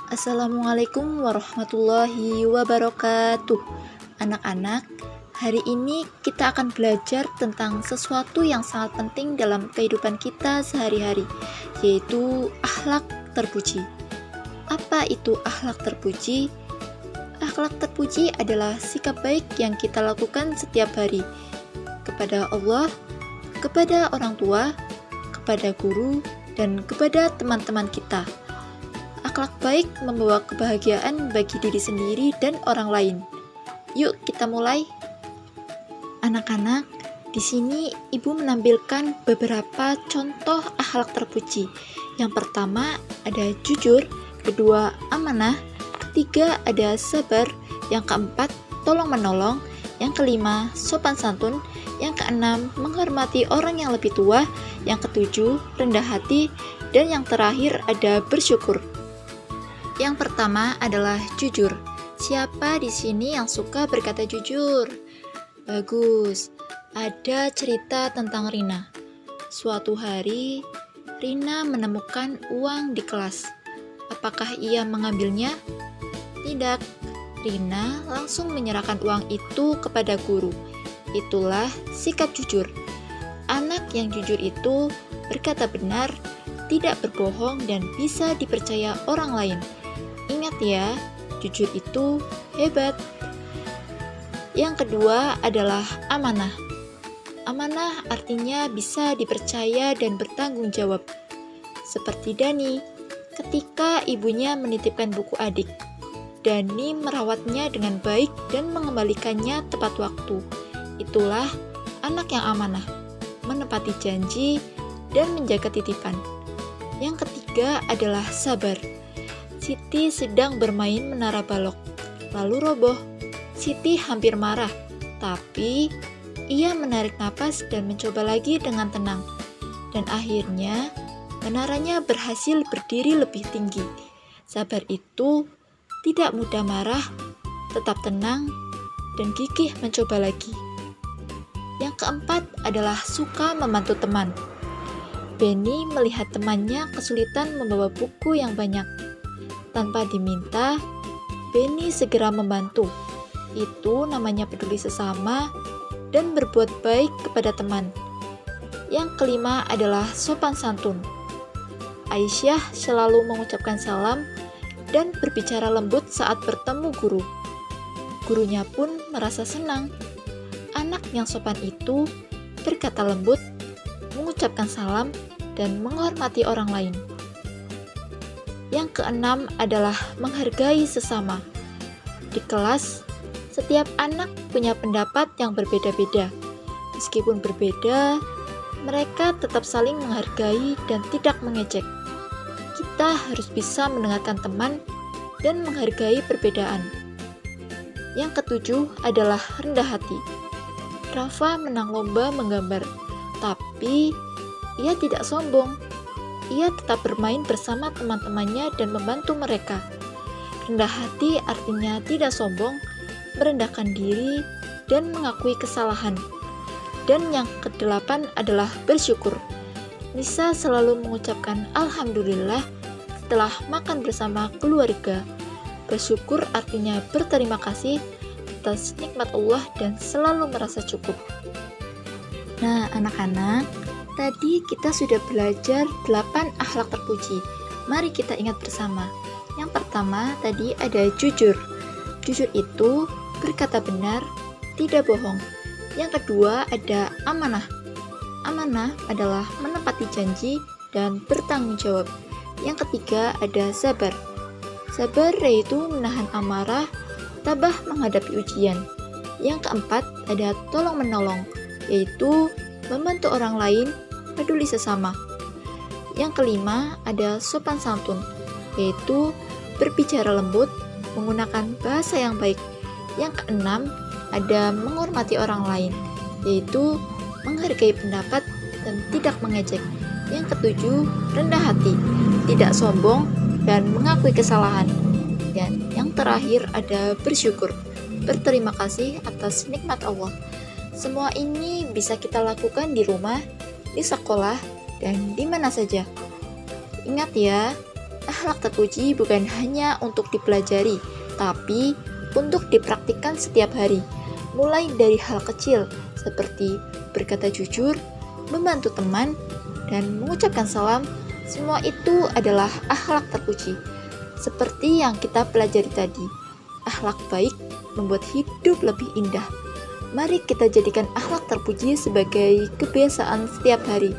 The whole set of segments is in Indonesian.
Assalamualaikum warahmatullahi wabarakatuh. Anak-anak, hari ini kita akan belajar tentang sesuatu yang sangat penting dalam kehidupan kita sehari-hari, yaitu akhlak terpuji. Apa itu akhlak terpuji? Akhlak terpuji adalah sikap baik yang kita lakukan setiap hari kepada Allah, kepada orang tua, kepada guru, dan kepada teman-teman kita. Akhlak baik membawa kebahagiaan bagi diri sendiri dan orang lain. Yuk kita mulai. Anak-anak, di sini Ibu menampilkan beberapa contoh akhlak terpuji. Yang pertama ada jujur, kedua amanah, ketiga ada sabar, yang keempat tolong menolong, yang kelima sopan santun, yang keenam menghormati orang yang lebih tua, yang ketujuh rendah hati, dan yang terakhir ada bersyukur. Yang pertama adalah jujur. Siapa di sini yang suka berkata jujur? Bagus. Ada cerita tentang Rina. Suatu hari, Rina menemukan uang di kelas. Apakah ia mengambilnya? Tidak. Rina langsung menyerahkan uang itu kepada guru. Itulah sikap jujur. Anak yang jujur itu berkata benar, tidak berbohong, dan bisa dipercaya orang lain. Ingat ya, jujur itu hebat. Yang kedua adalah amanah. Amanah artinya bisa dipercaya dan bertanggung jawab. Seperti Dani, ketika ibunya menitipkan buku adik. Dani merawatnya dengan baik dan mengembalikannya tepat waktu. Itulah anak yang amanah, menepati janji dan menjaga titipan. Yang ketiga adalah sabar. Siti sedang bermain menara balok, lalu roboh. Siti hampir marah, tapi ia menarik napas dan mencoba lagi dengan tenang. Dan akhirnya, menaranya berhasil berdiri lebih tinggi. Sabar itu tidak mudah marah, tetap tenang, dan gigih mencoba lagi. Yang keempat adalah suka membantu teman. Benny melihat temannya kesulitan membawa buku yang banyak. Tanpa diminta, Benny segera membantu. Itu namanya peduli sesama dan berbuat baik kepada teman. Yang kelima adalah sopan santun. Aisyah selalu mengucapkan salam dan berbicara lembut saat bertemu guru. Gurunya pun merasa senang. Anak yang sopan itu berkata lembut, mengucapkan salam, dan menghormati orang lain. Yang keenam adalah menghargai sesama. Di kelas, setiap anak punya pendapat yang berbeda-beda. Meskipun berbeda, mereka tetap saling menghargai dan tidak mengejek. Kita harus bisa mendengarkan teman dan menghargai perbedaan. Yang ketujuh adalah rendah hati. Rafa menang lomba menggambar, tapi ia tidak sombong. Ia tetap bermain bersama teman-temannya dan membantu mereka. Rendah hati artinya tidak sombong, merendahkan diri, dan mengakui kesalahan. Dan yang kedelapan adalah bersyukur. Nisa selalu mengucapkan Alhamdulillah setelah makan bersama keluarga. Bersyukur artinya berterima kasih atas nikmat Allah dan selalu merasa cukup. Nah, anak-anak, tadi kita sudah belajar 8 akhlak terpuji. Mari kita ingat bersama. Yang pertama tadi ada jujur. Jujur itu berkata benar, tidak bohong. Yang kedua ada amanah. Amanah adalah menepati janji dan bertanggung jawab. Yang ketiga ada sabar. Sabar yaitu menahan amarah, tabah menghadapi ujian. Yang keempat ada tolong menolong, yaitu membantu orang lain, peduli sesama. Yang kelima ada sopan santun, yaitu berbicara lembut, menggunakan bahasa yang baik. Yang keenam ada menghormati orang lain, yaitu menghargai pendapat dan tidak mengejek. Yang ketujuh rendah hati, tidak sombong dan mengakui kesalahan. Dan yang terakhir ada bersyukur, berterima kasih atas nikmat Allah. Semua ini bisa kita lakukan di rumah, di sekolah, dan di mana saja. Ingat ya, Akhlak terpuji bukan hanya untuk dipelajari, tapi untuk dipraktikkan setiap hari. Mulai dari hal kecil seperti berkata jujur, membantu teman, dan mengucapkan salam, semua itu adalah akhlak terpuji. Seperti yang kita pelajari tadi, akhlak baik membuat hidup lebih indah. Mari kita jadikan akhlak terpuji sebagai kebiasaan setiap hari.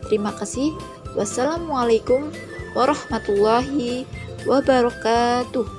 Terima kasih. Wassalamualaikum warahmatullahi wabarakatuh.